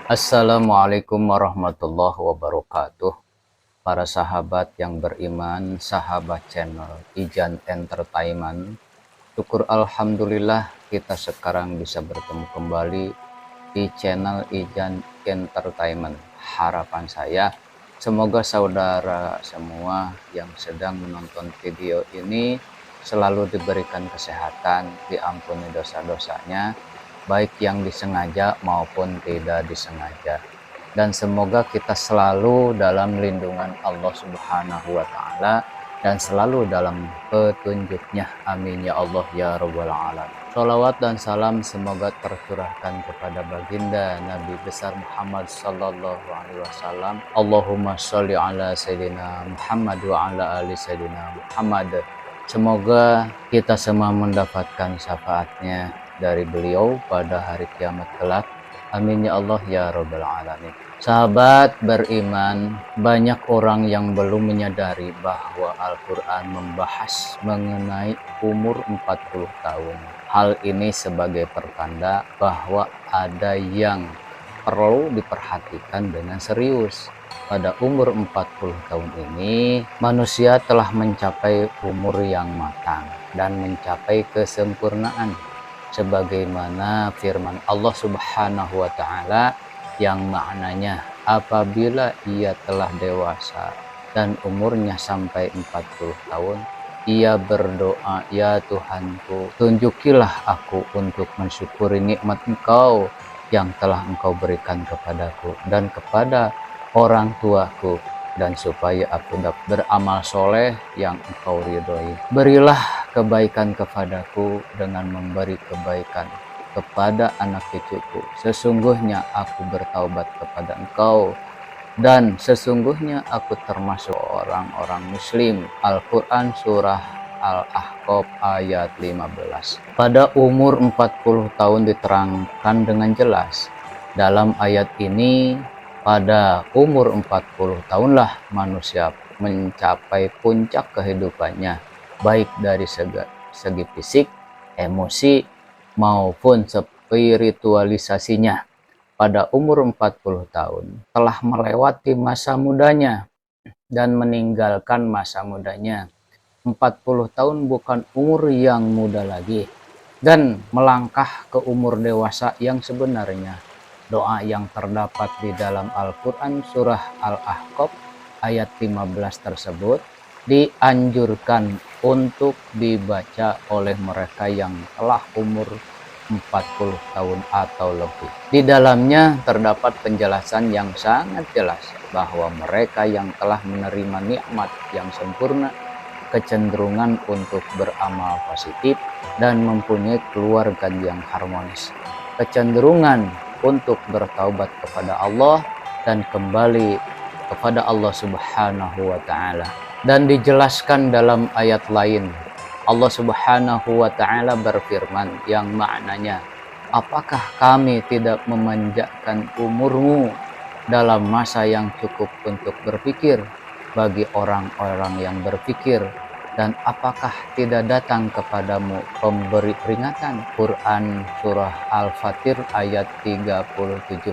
Assalamualaikum warahmatullahi wabarakatuh. Para sahabat yang beriman, sahabat channel Ijan Entertainment. Syukur alhamdulillah kita sekarang bisa bertemu kembali di channel Ijan Entertainment. Harapan saya semoga saudara semua yang sedang menonton video ini selalu diberikan kesehatan, diampuni dosa-dosanya, baik yang disengaja maupun tidak disengaja. Dan semoga kita selalu dalam lindungan Allah Subhanahu wa Ta'ala dan selalu dalam petunjuknya. Amin ya Allah ya Rabbal Alamin. Sholawat dan salam semoga tercurahkan kepada baginda Nabi besar Muhammad sallallahu alaihi wasallam. Allahumma sholli ala sayyidina Muhammad wa ala ali sayyidina Muhammad. Semoga kita semua mendapatkan syafaatnya dari beliau pada hari kiamat kelak. Amin ya Allah ya Rabbal Alamin. Sahabat beriman, banyak orang yang belum menyadari bahwa Al-Quran membahas mengenai umur 40 tahun. Hal ini sebagai pertanda bahwa ada yang perlu diperhatikan dengan serius. Pada umur 40 tahun ini, manusia telah mencapai umur yang matang dan mencapai kesempurnaan. Sebagaimana firman Allah Subhanahu wa Ta'ala yang maknanya apabila ia telah dewasa dan umurnya sampai 40 tahun, ia berdoa, ya Tuhanku, tunjukilah aku untuk mensyukuri nikmat Engkau yang telah Engkau berikan kepadaku dan kepada orang tuaku, dan supaya aku dapat beramal soleh yang Engkau ridhoi. Berilah kebaikan kepadaku dengan memberi kebaikan kepada anak cucuku. Sesungguhnya aku bertaubat kepada Engkau dan sesungguhnya aku termasuk orang-orang muslim. Al-Quran surah Al-Ahqaf ayat 15. Pada umur 40 tahun diterangkan dengan jelas. Dalam ayat ini, pada umur 40 tahunlah manusia mencapai puncak kehidupannya, baik dari segi fisik, emosi, maupun spiritualisasinya. Pada umur 40 tahun telah melewati masa mudanya dan meninggalkan masa mudanya. 40 tahun bukan umur yang muda lagi dan melangkah ke umur dewasa yang sebenarnya. Doa yang terdapat di dalam Al-Quran surah Al-Ahqaf ayat 15 tersebut dianjurkan untuk dibaca oleh mereka yang telah umur 40 tahun atau lebih. Di dalamnya terdapat penjelasan yang sangat jelas bahwa mereka yang telah menerima nikmat yang sempurna kecenderungan untuk beramal positif dan mempunyai keluarga yang harmonis, kecenderungan untuk bertaubat kepada Allah dan kembali kepada Allah Subhanahu wa Ta'ala. Dan dijelaskan dalam ayat lain, Allah Subhanahu wa Ta'ala berfirman yang maknanya, apakah kami tidak memanjangkan umurmu dalam masa yang cukup untuk berpikir bagi orang-orang yang berpikir, dan apakah tidak datang kepadamu pemberi peringatan? Quran surah Al-Fatir ayat 37.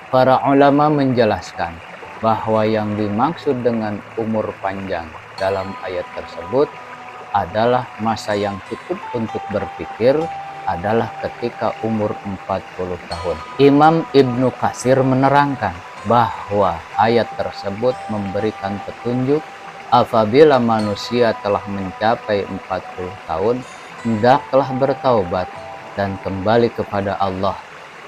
Para ulama menjelaskan bahwa yang dimaksud dengan umur panjang dalam ayat tersebut adalah masa yang cukup untuk berpikir adalah ketika umur 40 tahun. Imam Ibnu Katsir menerangkan bahwa ayat tersebut memberikan petunjuk apabila manusia telah mencapai 40 tahun, hendaklah bertaubat dan kembali kepada Allah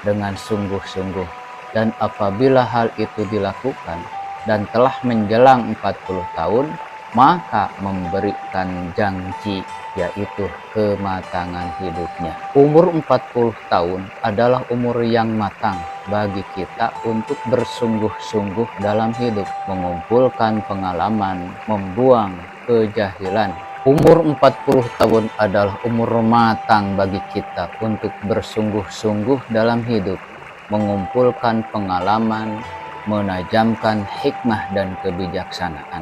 dengan sungguh-sungguh. Dan apabila hal itu dilakukan dan telah menjelang 40 tahun, maka memberikan janji, yaitu kematangan hidupnya. Umur 40 tahun adalah umur yang matang bagi kita untuk bersungguh-sungguh dalam hidup, mengumpulkan pengalaman, membuang kejahilan. Umur 40 tahun adalah umur matang bagi kita untuk bersungguh-sungguh dalam hidup, mengumpulkan pengalaman, menajamkan hikmah dan kebijaksanaan,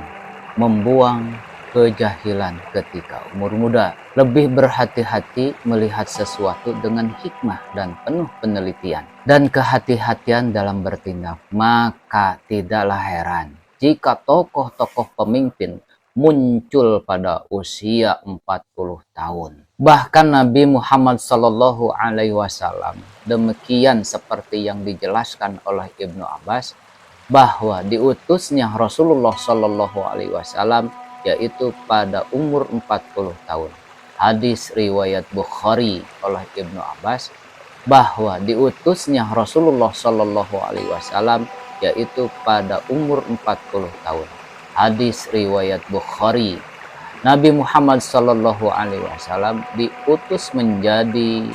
membuang kejahilan ketika umur muda. Lebih berhati-hati melihat sesuatu dengan hikmah dan penuh penelitian dan kehati-hatian dalam bertindak. Maka tidaklah heran jika tokoh-tokoh pemimpin muncul pada usia 40 tahun. Bahkan Nabi Muhammad Sallallahu Alaihi Wasallam demikian seperti yang dijelaskan oleh Ibnu Abbas bahwa diutusnya Rasulullah Sallallahu Alaihi Wasallam yaitu pada umur 40 tahun. Hadis riwayat Bukhari oleh Ibnu Abbas bahwa diutusnya Rasulullah Sallallahu Alaihi Wasallam yaitu pada umur 40 tahun. Hadis riwayat Bukhari. Nabi Muhammad Sallallahu Alaihi Wasallam diutus menjadi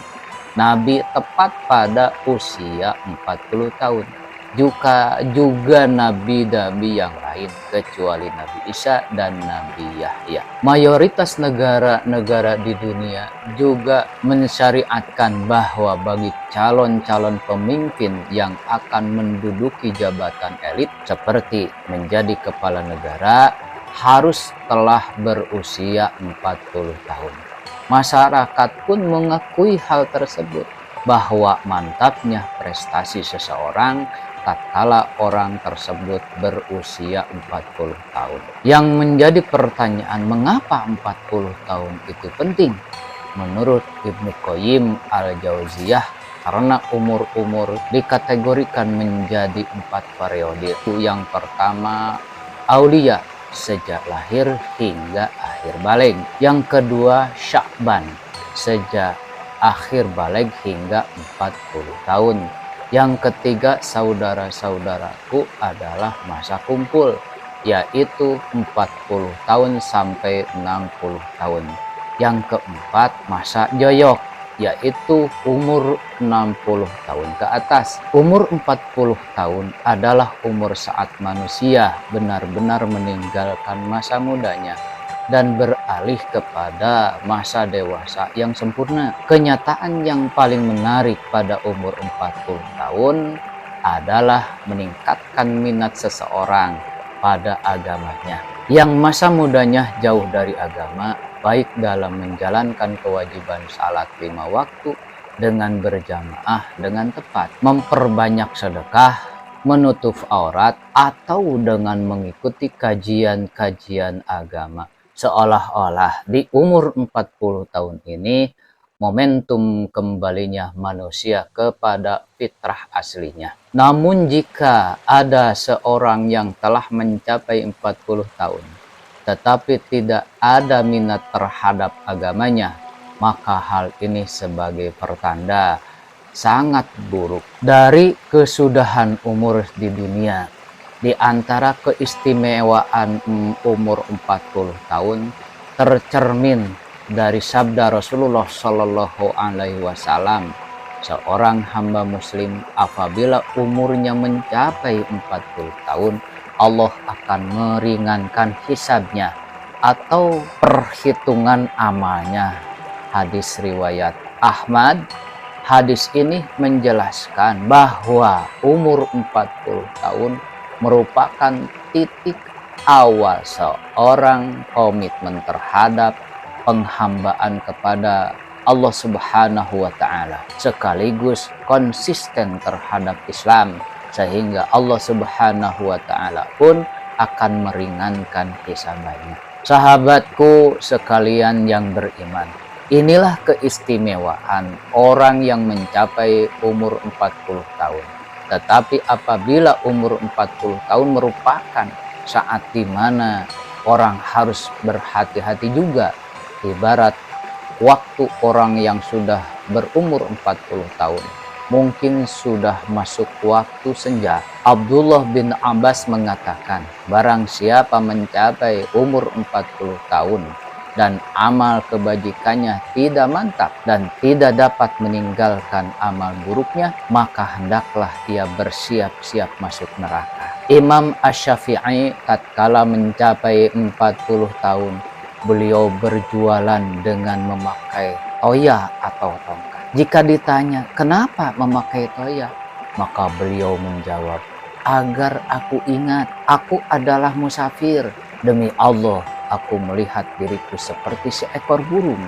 nabi tepat pada usia 40 tahun. Juga nabi-nabi yang lain kecuali Nabi Isa dan Nabi Yahya. Mayoritas negara-negara di dunia juga mensyariatkan bahwa bagi calon-calon pemimpin yang akan menduduki jabatan elit seperti menjadi kepala negara harus telah berusia 40 tahun. Masyarakat pun mengakui hal tersebut bahwa mantapnya prestasi seseorang tatkala orang tersebut berusia 40 tahun. Yang menjadi pertanyaan, mengapa 40 tahun itu penting? Menurut Ibnu Qayyim al-Jauziyah, karena umur-umur dikategorikan menjadi 4 periode. Yang pertama, aulia, sejak lahir hingga akhir baligh. Yang kedua, sya'ban, sejak akhir baligh hingga 40 tahun. Yang ketiga, saudara-saudaraku adalah masa kumpul, yaitu 40 tahun sampai 60 tahun. Yang keempat, masa joyok, yaitu umur 60 tahun ke atas. Umur 40 tahun adalah umur saat manusia benar-benar meninggalkan masa mudanya dan beralih kepada masa dewasa yang sempurna. Kenyataan yang paling menarik pada umur 40 tahun adalah meningkatkan minat seseorang pada agamanya. Yang masa mudanya jauh dari agama, baik dalam menjalankan kewajiban salat 5 waktu dengan berjamaah dengan tepat, memperbanyak sedekah, menutup aurat, atau dengan mengikuti kajian-kajian agama. Seolah-olah di umur 40 tahun ini momentum kembalinya manusia kepada fitrah aslinya. Namun jika ada seorang yang telah mencapai 40 tahun tetapi tidak ada minat terhadap agamanya, maka hal ini sebagai pertanda sangat buruk dari kesudahan umur di dunia. Di antara keistimewaan umur 40 tahun tercermin dari sabda Rasulullah Shallallahu Alaihi Wasallam, seorang hamba muslim apabila umurnya mencapai 40 tahun, Allah akan meringankan hisabnya atau perhitungan amalnya. Hadis riwayat Ahmad. Hadis ini menjelaskan bahwa umur 40 tahun merupakan titik awal seorang komitmen terhadap penghambaan kepada Allah Subhanahu wa Ta'ala, sekaligus konsisten terhadap Islam, sehingga Allah Subhanahu wa Ta'ala pun akan meringankan hisabannya. Sahabatku sekalian yang beriman, inilah keistimewaan orang yang mencapai umur 40 tahun. Tetapi apabila umur 40 tahun merupakan saat di mana orang harus berhati-hati juga, ibarat waktu orang yang sudah berumur 40 tahun mungkin sudah masuk waktu senja. Abdullah bin Abbas mengatakan, barang siapa mencapai umur 40 tahun dan amal kebajikannya tidak mantap dan tidak dapat meninggalkan amal buruknya, maka hendaklah ia bersiap-siap masuk neraka. Imam Asy-Syafi'i tatkala mencapai 40 tahun, beliau berjualan dengan memakai toya atau tongkat. Jika ditanya, kenapa memakai toya? Maka beliau menjawab, agar aku ingat, aku adalah musafir. Demi Allah, aku melihat diriku seperti seekor burung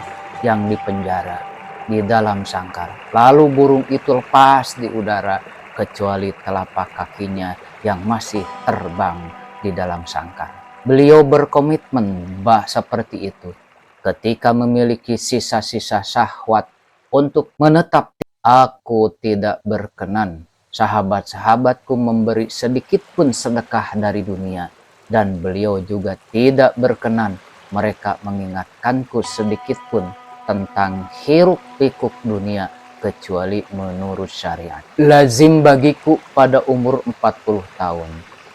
yang dipenjara di dalam sangkar. Lalu burung itu lepas di udara, kecuali telapak kakinya yang masih terbang di dalam sangkar. Beliau berkomitmen seperti itu. Ketika memiliki sisa-sisa syahwat untuk menetap, aku tidak berkenan sahabat-sahabatku memberi sedikit pun sedekah dari dunia, dan beliau juga tidak berkenan mereka mengingatkanku sedikit pun tentang hiruk pikuk dunia kecuali menurut syariat. Lazim bagiku pada umur 40 tahun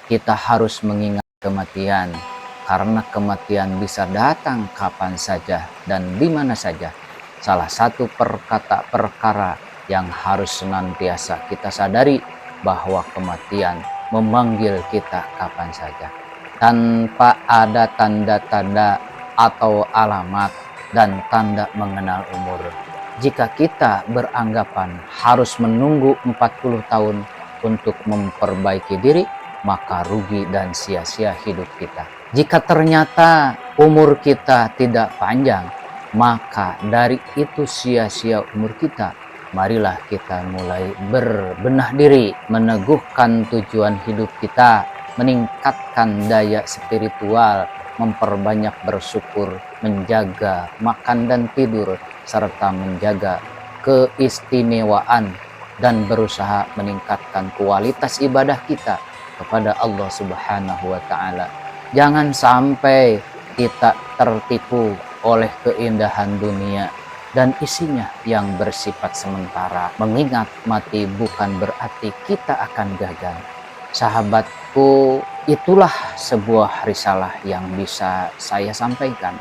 kita harus mengingat kematian, karena kematian bisa datang kapan saja dan di mana saja. Salah satu perkara yang harus senantiasa kita sadari bahwa kematian memanggil kita kapan saja, tanpa ada tanda-tanda atau alamat dan tanda mengenal umur. Jika kita beranggapan harus menunggu 40 tahun untuk memperbaiki diri, maka rugi dan sia-sia hidup kita. Jika ternyata umur kita tidak panjang, maka dari itu sia-sia umur kita. Marilah kita mulai berbenah diri, meneguhkan tujuan hidup kita, meningkatkan daya spiritual, memperbanyak bersyukur, menjaga makan dan tidur, serta menjaga keistimewaan dan berusaha meningkatkan kualitas ibadah kita kepada Allah Subhanahu wa Ta'ala. Jangan sampai kita tertipu oleh keindahan dunia dan isinya yang bersifat sementara. Mengingat mati bukan berarti kita akan gagal. Sahabatku, itulah sebuah risalah yang bisa saya sampaikan.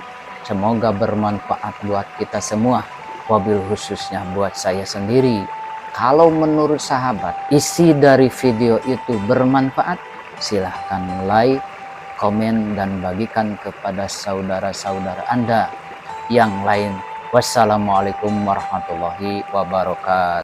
Semoga bermanfaat buat kita semua, wabil khususnya buat saya sendiri. Kalau menurut sahabat isi dari video itu bermanfaat, silahkan like, komen, dan bagikan kepada saudara-saudara Anda yang lain. Wassalamualaikum warahmatullahi wabarakatuh.